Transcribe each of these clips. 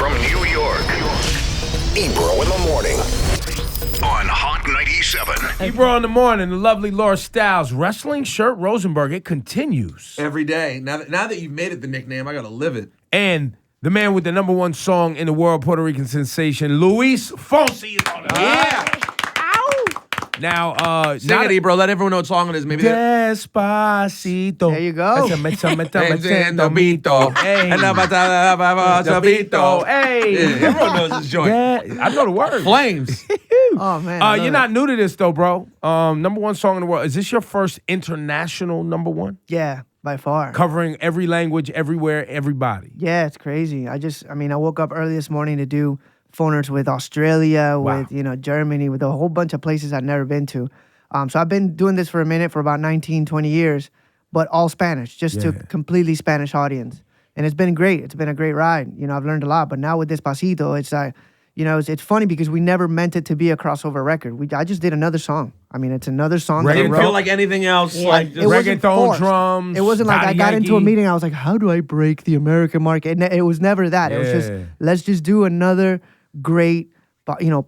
from New York. Ebro in the morning on Hot 97. Ebro in the morning, the lovely Laura Stiles. Wrestling shirt Rosenberg, it continues. Every day. Now that you've made it the nickname, I got to live it. And the man with the #1 song in the world, Puerto Rican sensation, Luis Fonsi is on it. Yeah. Now, Sing it, Ebro. Let everyone know what song it is. Maybe Despacito. There you go. Hey. Yeah, everyone knows this joint. I know the words. Flames. Oh, man. You're not new to this, though, bro. #1 song in the world. Is this your first international #1? Yeah, by far. Covering every language, everywhere, everybody. Yeah, it's crazy. I woke up early this morning to do phoners with Australia, Wow. with, Germany, with a whole bunch of places I've never been to. So I've been doing this for a minute, for about 19, 20 years, but all Spanish, just to completely Spanish audience. And it's been great. It's been a great ride. I've learned a lot. But now with Despacito, it's like, it's funny because we never meant it to be a crossover record. I just did another song. I mean, it's another song. It didn't feel like anything else. Yeah. Like It just wasn't reggaeton forced. drums. It wasn't like I got into a Daddy meeting. I was like, how do I break the American market? It was never that. It was just, let's just do another great,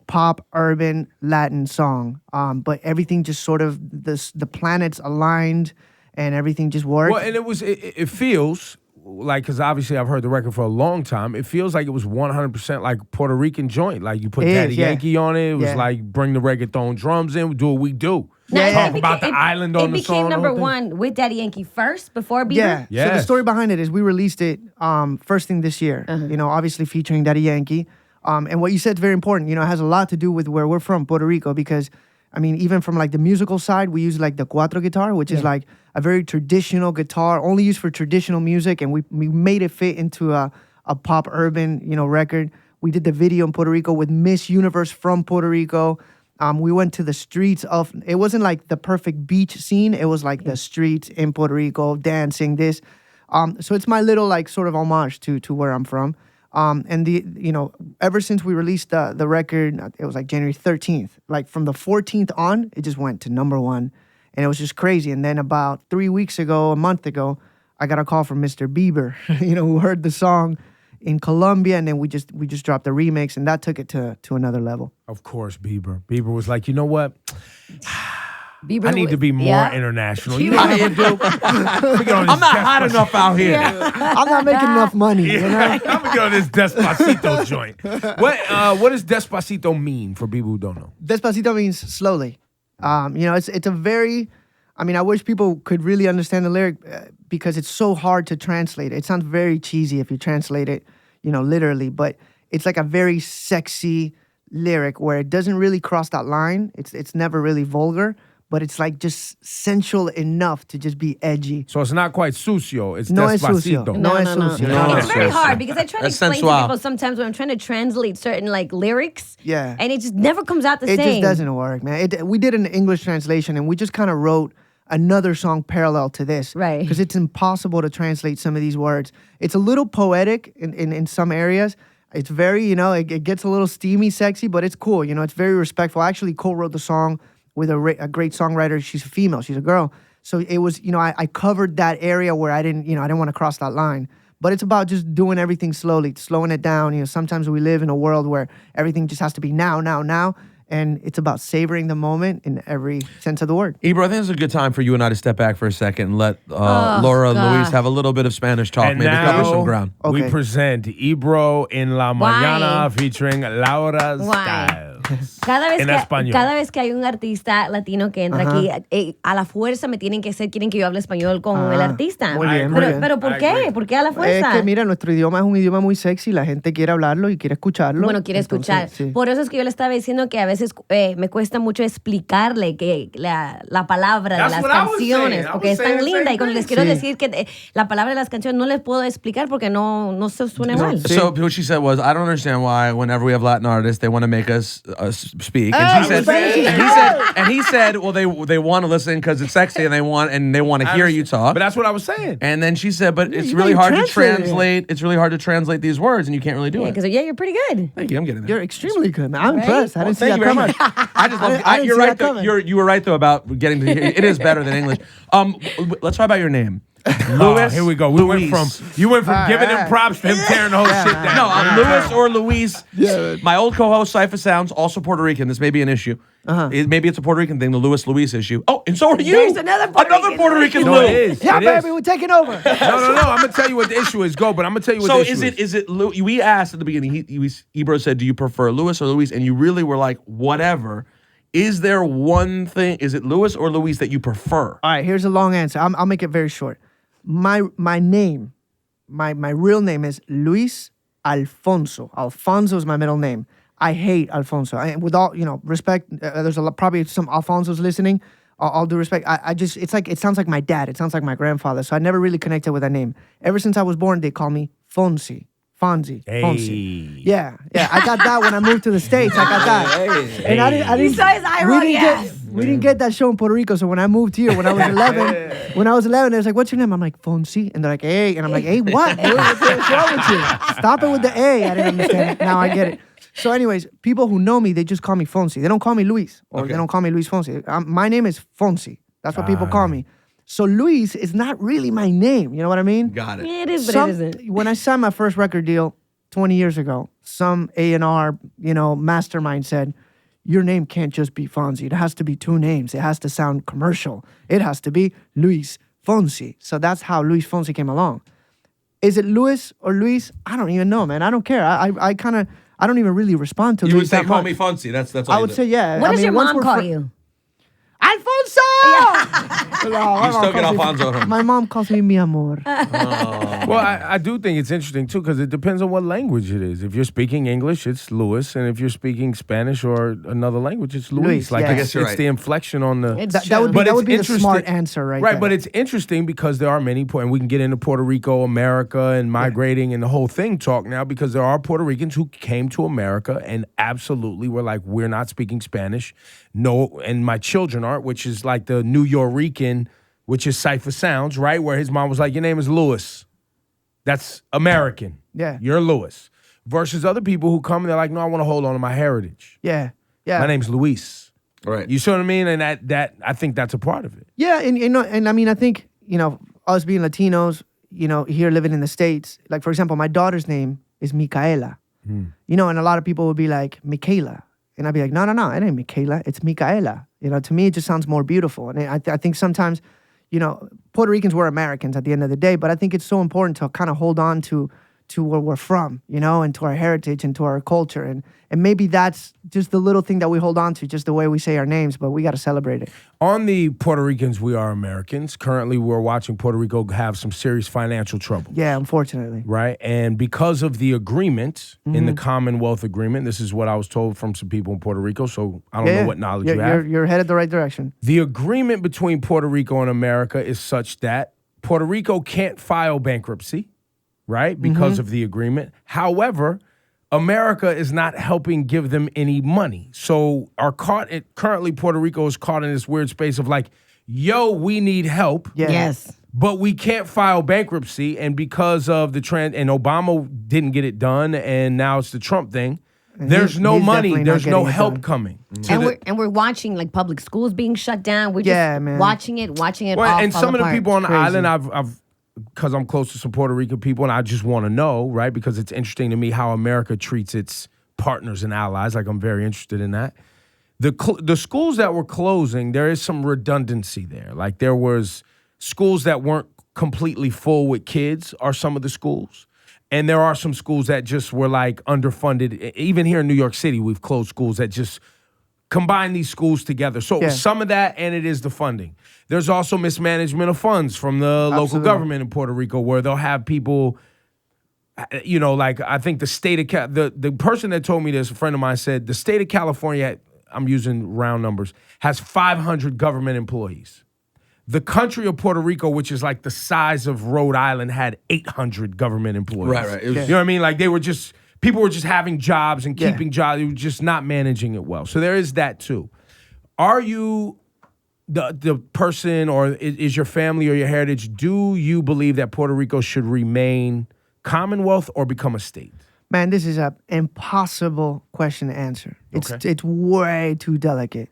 pop, urban, Latin song. But everything just sort of, the planets aligned and everything just worked. Well, and it feels like, because obviously I've heard the record for a long time, it feels like it was 100% like Puerto Rican joint. Like you put Daddy Yankee on it. It was like, bring the reggaeton drums in, do what we do. Talk about the island on the song. It became #1 with Daddy Yankee first, before Bieber? Yeah. Yes. So the story behind it is we released it first thing this year, obviously featuring Daddy Yankee. And what you said is very important. It has a lot to do with where we're from, Puerto Rico, because, even from like the musical side, we use like the cuatro guitar, which is like a very traditional guitar, only used for traditional music. And we made it fit into a pop urban, record. We did the video in Puerto Rico with Miss Universe from Puerto Rico. We went to the streets of, it wasn't like the perfect beach scene. It was like the streets in Puerto Rico, dancing this. So it's my little like sort of homage to where I'm from. And ever since we released the record, it was like January 13th. Like from the 14th on, it just went to #1. And it was just crazy. And then about 3 weeks ago, a month ago, I got a call from Mr. Bieber, who heard the song in Colombia, and then we just dropped the remix, and that took it to another level. Of course, Bieber. Bieber was like, you know what? Bieber I need to be more international. You know what I'm gonna do? I'm not hot enough out here. I'm not making enough money. I'm gonna go to this Despacito joint. What does Despacito mean for people who don't know? Despacito means slowly. It's a very, I wish people could really understand the lyric because it's so hard to translate. It sounds very cheesy if you translate it, literally, but it's like a very sexy lyric where it doesn't really cross that line. It's never really vulgar, but it's like just sensual enough to just be edgy. So it's not quite sucio. It's No es Despacito. sucio. No es sucio. No. It's very hard because I try to That's explain sensual. to people sometimes when I'm trying to translate certain like lyrics. Yeah. And it just never comes out the It same. just doesn't work, man. We did an English translation, and we just kind of wrote another song parallel to this. Right. Because it's impossible to translate some of these words. It's a little poetic in some areas. It's very, it gets a little steamy, sexy, but it's cool. It's very respectful. I actually co-wrote the song with a great songwriter. She's a female. She's a girl. So it was, I covered that area where I didn't want to cross that line. But it's about just doing everything slowly, slowing it down. Sometimes we live in a world where everything just has to be now, now, now. And it's about savoring the moment in every sense of the word. Ebro, I think it's a good time for you and I to step back for a second and let Laura and Luis have a little bit of Spanish talk, And maybe cover some ground. we Okay. present Ebro en la mañana featuring Laura Stiles. En español. Cada vez que hay un artista latino que entra aquí, a la fuerza quieren que yo hable español con el artista. Muy bien, muy bien. Pero ¿por I qué? agree. ¿Por qué a la Es fuerza? que mira, nuestro idioma es un idioma muy sexy, la gente quiere hablarlo y quiere escucharlo. Bueno, quiere Entonces, escuchar. sí. Por eso es que yo le estaba diciendo que a veces me cuesta mucho explicarle que la palabra That's de las what I was canciones, saying. I porque was es tan saying the linda. same Y cuando thing. les quiero Sí. decir que la palabra de las canciones no les puedo explicar porque no se suena igual. So what she said was, I don't understand why whenever we have Latin artists, they want to make us speak. And he said, well, they want to listen because it's sexy and they want to hear you talk. But that's what I was saying. And then she said, but it's you really gotta hard to translate it. translate. It's really hard to translate these words, and you can't really do it. Because you're pretty good. Thank you. I'm getting You're there. extremely good, man. I'm impressed. I didn't see Thank that you very coming. much. I just love. I didn't You're see right. that coming. You were right though about getting to. It is better than English. Let's talk about your name. Louis. Here we go. You went from giving him props to him tearing the whole shit down. No, I'm Louis or Luis. Yeah. My old co-host, Cypher Sounds, also Puerto Rican. This may be an issue. Maybe it's a Puerto Rican thing, the Luis issue. Oh, and so are you. There's another Puerto Rican Lou. No, it is. Yeah, It baby, is. we're taking over. No. I'm gonna tell you what the issue is. Go, but I'm gonna tell you what the issue is. So is it Lou? We asked at the beginning. Ebro said, "Do you prefer Louis or Luis?" And you really were like, "Whatever." Is there one thing? Is it Louis or Luis that you prefer? All right, here's a long answer. I'll make it very short. My name, my real name is Luis Alfonso. Alfonso is my middle name. I hate Alfonso. With all respect, there's probably some Alfonsos listening. All due respect, I just it sounds like my dad. It sounds like my grandfather. So I never really connected with that name. Ever since I was born, they call me Fonsi. Fonsi. Fonsi. Yeah. I got that when I moved to the States. I got that. And I didn't. You saw his eye roll, yes. We didn't get that show in Puerto Rico. So when I moved here, when I was 11, they was like, "What's your name?" I'm like, Fonsi. And they're like, "Hey." And I'm like, "Hey, what? What's wrong with you? Stop it with the A." I didn't understand it. Now I get it. So anyways, people who know me, they just call me Fonsi. They don't call me Luis. Or they don't call me Luis Fonsi. My name is Fonsi. That's what people call me. So Luis is not really my name. You know what I mean? Got it. Yeah, it is, but it isn't. When I signed my first record deal 20 years ago, some A&R, mastermind said, your name can't just be Fonsi. It has to be two names. It has to sound commercial. It has to be Luis Fonsi. So that's how Luis Fonsi came along. Is it Luis or Luis? I don't even know, man. I don't care. I don't even really respond to Luis. You would say, that "Call much. me Fonsi." That's all. I would say, yeah. What does your once mom we're call you? Alfonso! You still get Alfonso. My mom calls me mi amor. Well, I do think it's interesting too because it depends on what language it is. If you're speaking English, it's Luis, and if you're speaking Spanish or another language, it's Luis. Luis, Like yeah. I it's, guess you're it's right. the inflection on the. That would be, But that it's would be the smart interesting- answer, right? Right, there. but it's interesting because there are many, and we can get into Puerto Rico, America, and migrating and the whole thing talk now because there are Puerto Ricans who came to America and absolutely were like, we're not speaking Spanish. No, and my children aren't, which is like the New Yorican, which is Cypher Sounds, right? Where his mom was like, your name is Louis. That's American. Yeah. You're Louis. Versus other people who come and they're like, no, I want to hold on to my heritage. Yeah. My name's Luis. Right. You see what I mean? And that I think that's a part of it. Yeah, and I mean, I think, us being Latinos, here living in the States, like, for example, my daughter's name is Micaela. And a lot of people would be like, Michaela. And I'd be like, no, it ain't Michaela, it's Micaela. To me, it just sounds more beautiful. And I think sometimes, Puerto Ricans were Americans at the end of the day, but I think it's so important to kind of hold on to where we're from, and to our heritage and to our culture. And maybe that's just the little thing that we hold on to, just the way we say our names, but we got to celebrate it. On the Puerto Ricans, we are Americans. Currently, we're watching Puerto Rico have some serious financial trouble. Yeah, unfortunately. Right? And because of the agreement, in the Commonwealth Agreement, this is what I was told from some people in Puerto Rico, so I don't know what knowledge you have. You're headed the right direction. The agreement between Puerto Rico and America is such that Puerto Rico can't file bankruptcy, right? Because of the agreement. However, America is not helping give them any money. So currently Puerto Rico is caught in this weird space of like, yo, we need help. Yeah. Yes. But we can't file bankruptcy. And because of the trend, and Obama didn't get it done, and now it's the Trump thing, there's no he's money. definitely not There's no getting it help done. coming. And we're watching like public schools being shut down. We're just man. watching it Well, all and fall some of the apart. people on the Crazy. island, I've because I'm close to some Puerto Rican people, and I just want to know, right? Because it's interesting to me how America treats its partners and allies. Like, I'm very interested in that. The schools that were closing, there is some redundancy there. Like, there was schools that weren't completely full with kids are some of the schools. And there are some schools that just were, like, underfunded. Even here in New York City, we've closed schools that just combine these schools together. So some of that, and it is the funding. There's also mismanagement of funds from the local government in Puerto Rico where they'll have people, like I think the state of, the person that told me this, a friend of mine said, the state of California, I'm using round numbers, has 500 government employees. The country of Puerto Rico, which is like the size of Rhode Island, had 800 government employees. Right. You know what I mean? Like people were just having jobs and keeping jobs. They were just not managing it well. So there is that too. Are you the person, or is your family or your heritage, do you believe that Puerto Rico should remain Commonwealth or become a state? Man, this is an impossible question to answer. It's way too delicate.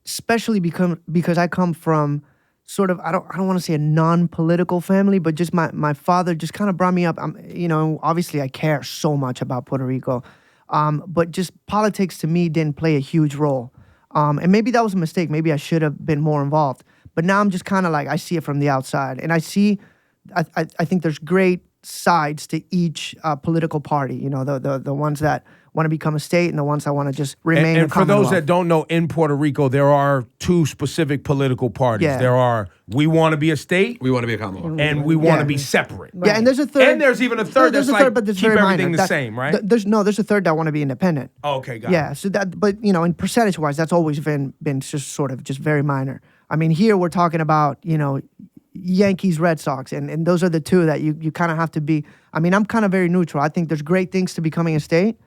Especially because I come from sort of, I don't want to say a non-political family, but just my father just kind of brought me up. Obviously I care so much about Puerto Rico, but just politics to me didn't play a huge role. And maybe that was a mistake. Maybe I should have been more involved. But now I'm just kind of like, I see it from the outside. And I think there's great sides to each political party, the ones that want to become a state and the ones that want to just remain and a for those commonwealth. that don't know, in Puerto Rico, there are two specific political parties. Yeah. There are, we want to be a state, We want to be a Commonwealth. and we want to be separate. Yeah, and there's a third. And there's even a third there's that's a third, like, but that's keep very everything minor. the same, right? There's a third that want to be independent. Oh, okay, got Yeah, it. so that, but in percentage-wise, that's always been just sort of just very minor. I mean, here we're talking about, Yankees, Red Sox, and those are the two that you kind of have to be. I mean, I'm kind of very neutral. I think there's great things to becoming a state.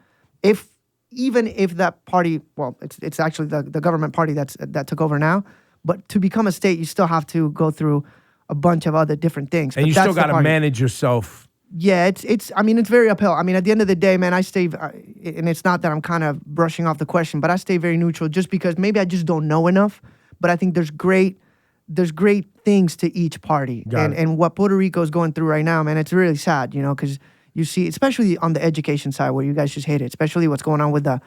Even if that party, well, it's actually the government party that took over now, but to become a state, you still have to go through a bunch of other different things. And But you that's still the got to party. manage yourself. Yeah, it's very uphill. I mean, at the end of the day, man, I stay, and it's not that I'm kind of brushing off the question, but I stay very neutral just because maybe I just don't know enough. But I think there's great things to each party. Got it. And what Puerto Rico is going through right now, man, it's really sad, because you see, especially on the education side where you guys just hate it, especially what's going on with the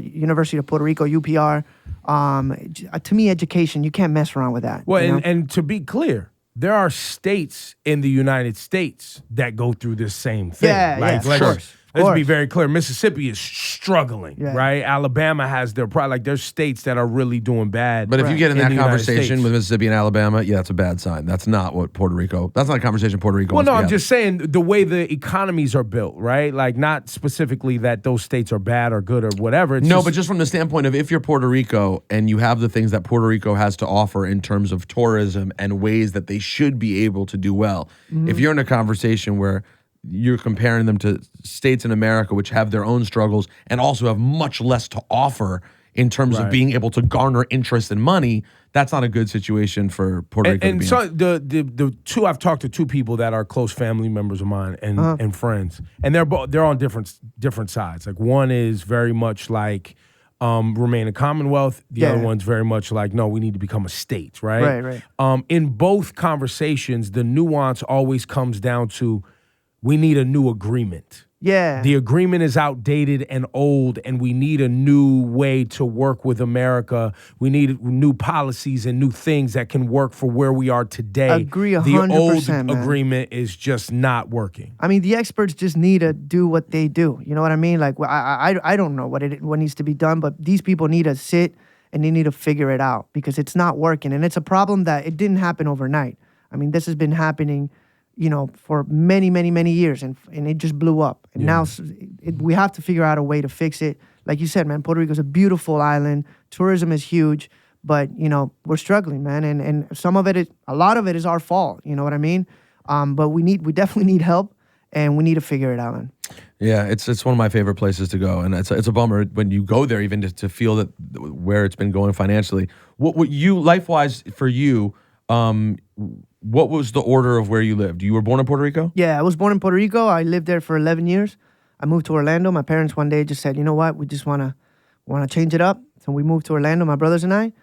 University of Puerto Rico, UPR. To me, education, you can't mess around with that. Well, you know? and to be clear, there are states in the United States that go through this same thing. Of course. Let's be very clear. Mississippi is struggling, Yeah. right? Alabama has their problem. Like, there's states that are really doing bad. But if you get in in that the United conversation States. with Mississippi and Alabama, yeah, that's a bad sign. That's not what Puerto Rico. That's not a conversation Puerto Rico. Well, wants no, to I'm have. just saying the way the economies are built, right? Like, not specifically that those states are bad or good or whatever. It's But just from the standpoint of if you're Puerto Rico and you have the things that Puerto Rico has to offer in terms of tourism and ways that they should be able to do well, if you're in a conversation where you're comparing them to states in America which have their own struggles and also have much less to offer in terms of being able to garner interest and money, that's not a good situation for Puerto Rico to and be so in. the two, I've talked to two people that are close family members of mine and friends, and they're on different sides. Like, one is very much like remain a Commonwealth. The other one's very much like, no, we need to become a state, right? Right. In both conversations, the nuance always comes down to, we need a new agreement. Yeah. The agreement is outdated and old, and we need a new way to work with America. We need new policies and new things that can work for where we are today. Agree 100%, The old man. agreement is just not working. I mean, the experts just need to do what they do. You know what I mean? Like, I don't know what needs to be done, but these people need to sit and they need to figure it out because it's not working. And it's a problem that it didn't happen overnight. I mean, this has been happening, for many, many, many years, and it just blew up. And now we have to figure out a way to fix it. Like you said, man, Puerto Rico is a beautiful island. Tourism is huge, but, we're struggling, man. And a lot of it is our fault. You know what I mean? But we definitely need help, and we need to figure it out, man. Yeah, it's one of my favorite places to go, and it's a bummer when you go there even to feel that where it's been going financially. What you life-wise for you, what was the order of where you lived? You were born in Puerto Rico? Yeah, I was born in Puerto Rico. I lived there for 11 years. I moved to Orlando. My parents one day just said, you know what, we just want to change it up. So we moved to Orlando, my brothers and I,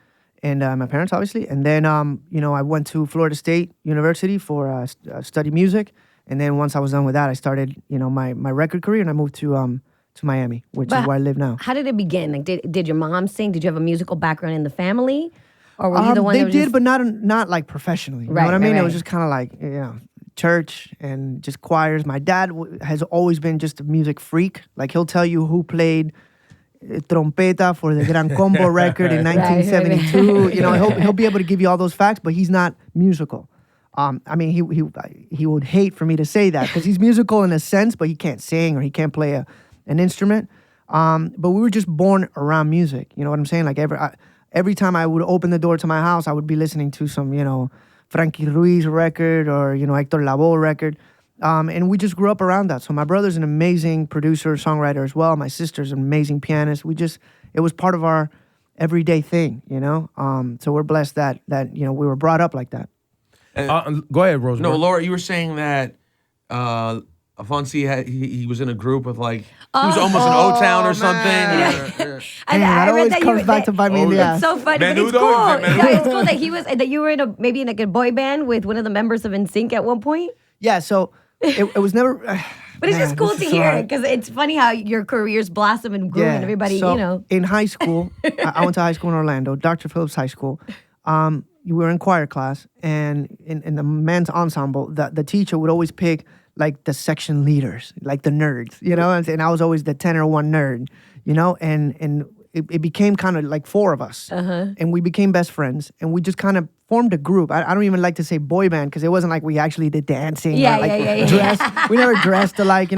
and my parents, obviously. And then, I went to Florida State University for study music. And then once I was done with that, I started, my record career, and I moved to Miami, which is where I live now. How did it begin? Like, did your mom sing? Did you have a musical background in the family? Or were you the one they that was did, just... but not like professionally. You know what I mean? It was just kind of like, church and just choirs. My dad has always been just a music freak. Like, he'll tell you who played trompeta for the Gran Combo record in 1972. He'll be able to give you all those facts, but he's not musical. I mean, he would hate for me to say that because he's musical in a sense, but he can't sing or he can't play an instrument. But we were just born around music. You know what I'm saying? Like, every time I would open the door to my house, I would be listening to some, Frankie Ruiz record or, Hector Lavoe record. And we just grew up around that. So my brother's an amazing producer, songwriter as well. My sister's an amazing pianist. It was part of our everyday thing, So we're blessed that we were brought up like that. Go ahead, Rosemary. No, Laura, you were saying that Fonsi he was in a group with like he was almost in O-Town or something. That I always read that comes back to bite me in the It's ass. so funny, but it's Menudo, cool. is it Menudo? Yeah, it's cool that you were in maybe in like a boy band with one of the members of NSYNC at one point. Yeah, so it was never. But it's just cool this to is so hear hard. because it's funny how your careers blossom and grew and everybody, so in high school, I went to high school in Orlando, Dr. Phillips High School. We were in choir class, and in the men's ensemble, the teacher would always pick like the section leaders, like the nerds, and I was always the tenor one nerd, and it became kind of like four of us, and we became best friends, and we just kind of formed a group. I don't even like to say boy band because it wasn't like we actually did dancing. Yeah, or like yeah. dressed. We never dressed alike,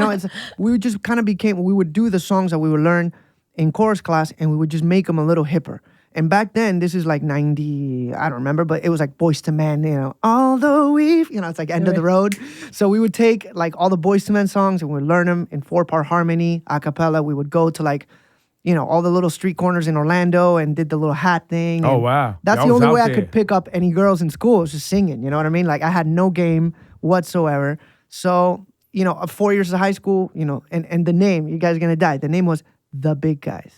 we just kind of we would do the songs that we would learn in chorus class, and we would just make them a little hipper. And back then, this is like 90, I don't remember, but it was like Boyz II Men, although it's like End of the Road. So we would take like all the Boyz II Men songs and we'd learn them in 4-part harmony, a cappella. We would go to like, all the little street corners in Orlando and did the little hat thing. Oh, And wow. That's Y'all the was only out way I there. could pick up any girls in school was just singing, you know what I mean? Like I had no game whatsoever. So, 4 years of high school, and the name, you guys are going to die. The name was The Big Guys.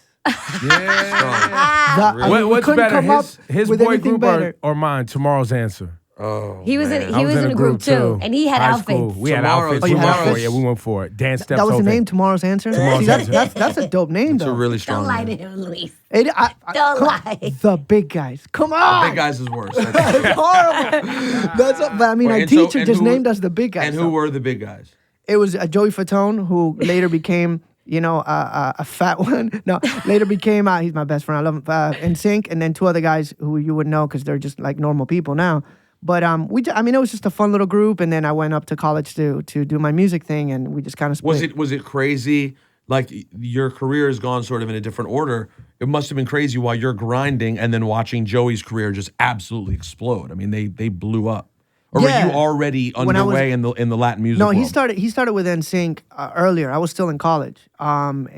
Yeah. We What's couldn't better, come up his with boy anything group better. or mine? Tomorrow's Answer. Oh, he was man. I in a group too, and he had High outfits. school. We had Tomorrow's- outfits. Oh, you had We went for it. outfits? Yeah, we went for it. Dance steps. That was the whole name, thing. Tomorrow's Answer? Tomorrow's See, Answer. that's a dope name, It's though. a really strong Don't lie name. to him, Luis. Don't Don't lie. The Big Guys. Come on. Big Guys is worse. It's horrible. But I mean, Wait, our and so- teacher and just who- named us the Big Guys. And so. who were the big guys? It was Joey Fatone, who later became, a fat one. No, later became, he's my best friend. I love him. NSYNC, and then two other guys who you would know because they're just like normal people now. But it was just a fun little group, and then I went up to college to do my music thing, and we just kind of split. Was it crazy? Like your career has gone sort of in a different order. It must have been crazy while you're grinding and then watching Joey's career just absolutely explode. I mean, they blew up. Or Yeah. were you already When I was- underway in the Latin music No, world? he started with NSYNC earlier. I was still in college. And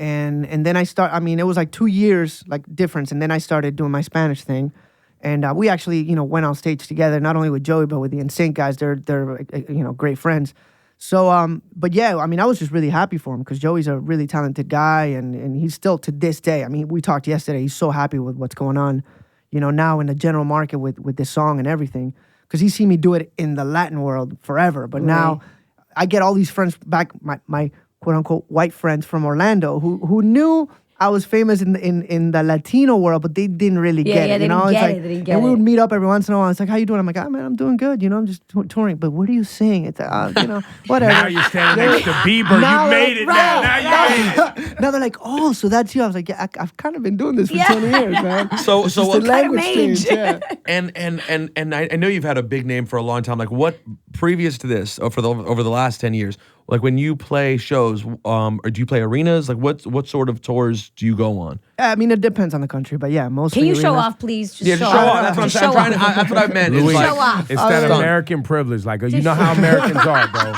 then it was like 2 years like difference, and then I started doing my Spanish thing. And we actually, went on stage together, not only with Joey, but with the NSYNC guys. They're great friends. So, but yeah, I mean, I was just really happy for him because Joey's a really talented guy, and he's still to this day. I mean, we talked yesterday. He's so happy with what's going on, now in the general market with this song and everything. Because he's seen me do it in the Latin world forever, but now I get all these friends back, my quote unquote white friends from Orlando who knew I was famous in the Latino world, but they didn't really get it. they didn't It's get like, it, they didn't get and we it. would meet up every once in a while. It's like, how you doing? I'm like, man, I'm doing good. I'm just touring. But what do you sing? It's whatever. Now you're standing next to Bieber. Now You made it. right, Now you made it. Now they're like, oh, so that's you. I was like, yeah, I've kind of been doing this for 20 years, man. So It's so just what the language age? change. Yeah. and I know you've had a big name for a long time. Like what previous to this, over the last 10 years, like when you play shows, or do you play arenas? Like what sort of tours do you go on? I mean, it depends on the country, but yeah, mostly. Can you show arenas. off, please? Just Yeah, just show off. That's what I'm Just saying. show off. That's what I meant. It's Louis, like, Show off. it's that Stunt. American privilege. Like, you know how Americans are, bro.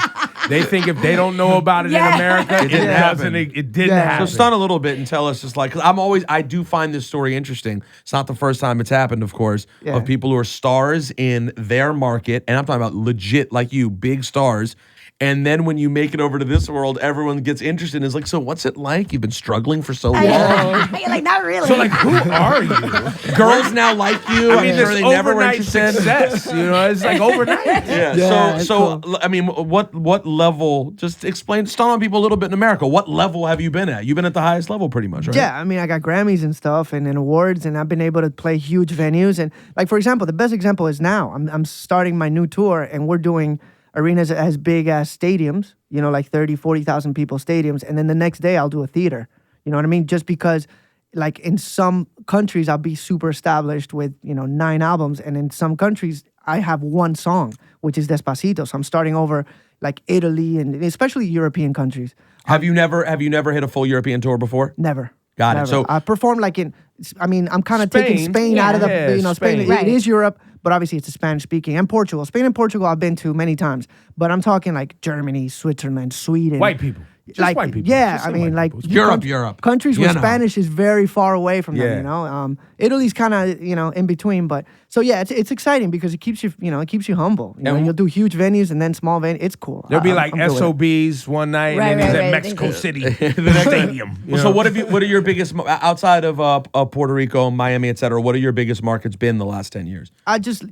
They think if they don't know about it Yeah. in America, it didn't doesn't. happen. It didn't Yeah. happen. So stun a little bit and tell us just like, 'cause I do find this story interesting. It's not the first time it's happened, of course, Yeah. of people who are stars in their market, and I'm talking about legit, like you, big stars. And then when you make it over to this world, everyone gets interested and is like, so what's it like? You've been struggling for so long. You're like, not really. So, like, who are you? Girls now like you. I mean, I'm this sure they never were overnight interested. success. It's like overnight. Yeah. Yeah, it's so cool. I mean, what level? Just explain, stun on people a little bit in America. What level have you been at? You've been at the highest level, pretty much, right? Yeah, I mean, I got Grammys and stuff and awards, and I've been able to play huge venues. And like, for example, the best example is now I'm starting my new tour, and we're doing arenas as big as stadiums, like 30, 40,000 people stadiums. And then the next day I'll do a theater. You know what I mean? Just because like in some countries I'll be super established with, 9 albums. And in some countries I have one song, which is Despacito. So I'm starting over like Italy and especially European countries. Have you never hit a full European tour before? Never. Got it. Never. So- I performed like I'm kind of taking Spain. Spain out of the, Yeah, Spain. Spain. It is Europe, but obviously it's a Spanish speaking. And Portugal. Spain and Portugal I've been to many times, but I'm talking like Germany, Switzerland, Sweden. White people. Just like, white people. yeah, Just I some mean, white like people. Europe. countries You where know. Spanish is very far away from Yeah. them. Italy's kind of in between, but So yeah, it's exciting because it keeps you humble. You know, you'll do huge venues and then small venues. It's cool. There'll be like SOBs one night, and then he's at Mexico City Stadium. So what are your biggest outside of Puerto Rico, Miami, etc.? What are your biggest markets been the last 10 years? I just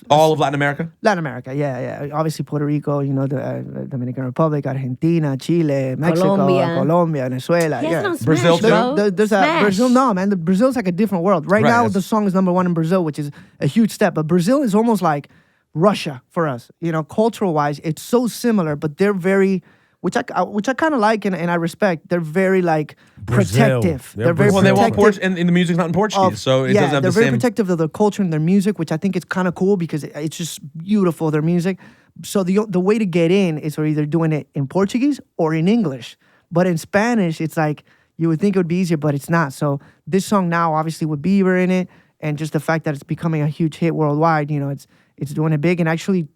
all of Latin America. Latin America, yeah. Obviously Puerto Rico, the Dominican Republic, Argentina, Chile, Mexico, Colombia, Venezuela. Yeah. Brazil too. There's Brazil. No, man, Brazil's like a different world. Right now, the song is number 1 in Brazil, which is a huge step. But Brazil is almost like Russia for us. Cultural wise, it's so similar, but they're very, which I kind of like and I respect. They're very like protective. They're very protective. They want and the music's not in Portuguese, so it doesn't have the same. They're very protective of their culture and their music, which I think is kind of cool because it's just beautiful, their music. So the way to get in is we're either doing it in Portuguese or in English. But in Spanish, it's like you would think it would be easier, but it's not. So this song now, obviously with Bieber in it, and just the fact that it's becoming a huge hit worldwide, it's doing it big. And actually,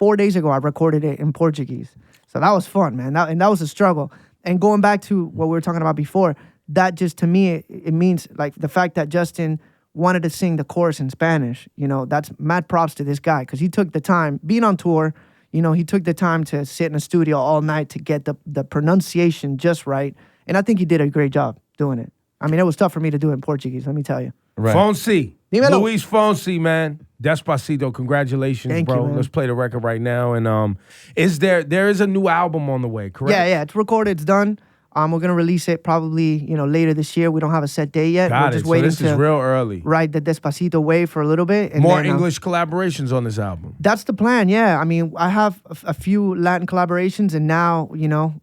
4 days ago, I recorded it in Portuguese. So that was fun, man. That was a struggle. And going back to what we were talking about before, that just to me, it means like the fact that Justin wanted to sing the chorus in Spanish. That's mad props to this guy because he took the time, being on tour, he took the time to sit in a studio all night to get the pronunciation just right. And I think he did a great job doing it. I mean, it was tough for me to do it in Portuguese, let me tell you. Right. Fonsi. Luis Fonsi, man. Despacito, congratulations, Thank bro. you, man. Let's play the record right now. And there is a new album on the way, correct? Yeah, it's recorded, it's done. We're gonna release it probably, later this year. We don't have a set date yet. Got We're just it. waiting So this is real early. Ride the Despacito wave for a little bit. And More then, English collaborations on this album. That's the plan, yeah. I mean, I have a few Latin collaborations, and now,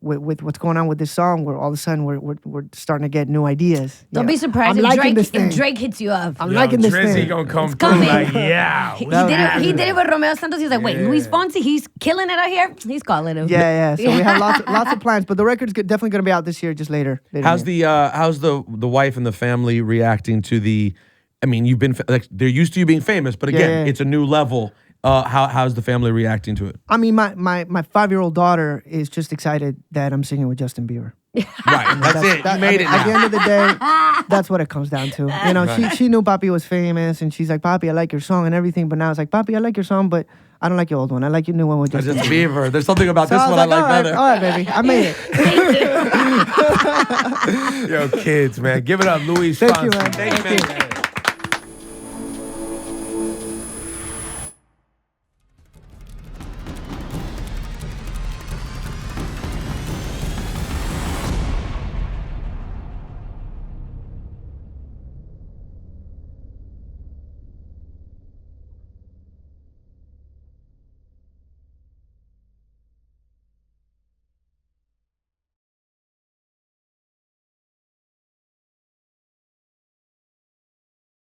with what's going on with this song, we're all of a sudden we're starting to get new ideas. Don't be surprised if Drake hits you up. I'm liking this Drizzy thing. gonna come through like, yeah. He did it with Romeo Santos. He's like, wait, Luis Fonsi, he's killing it out here. He's calling him. Yeah. So we have lots of plans, but the record's definitely gonna be out this year, just later. How's the wife and the family reacting to the? I mean, you've been like they're used to you being famous, but again, it's a new level. How's the family reacting to it? I mean, my 5-year-old daughter is just excited that I'm singing with Justin Bieber. Right, that's it. You made it. At the end of the day, that's what it comes down to. She knew Papi was famous, and she's like, Papi, I like your song and everything. But now it's like, Papi, I like your song, but I don't like your old one. I like your new one with Justin Bieber. There's something about this one I like better. All right, baby, I made it. Yo, kids, man, give it up, Luis Thank Fonsi. you, man. Thank you, man.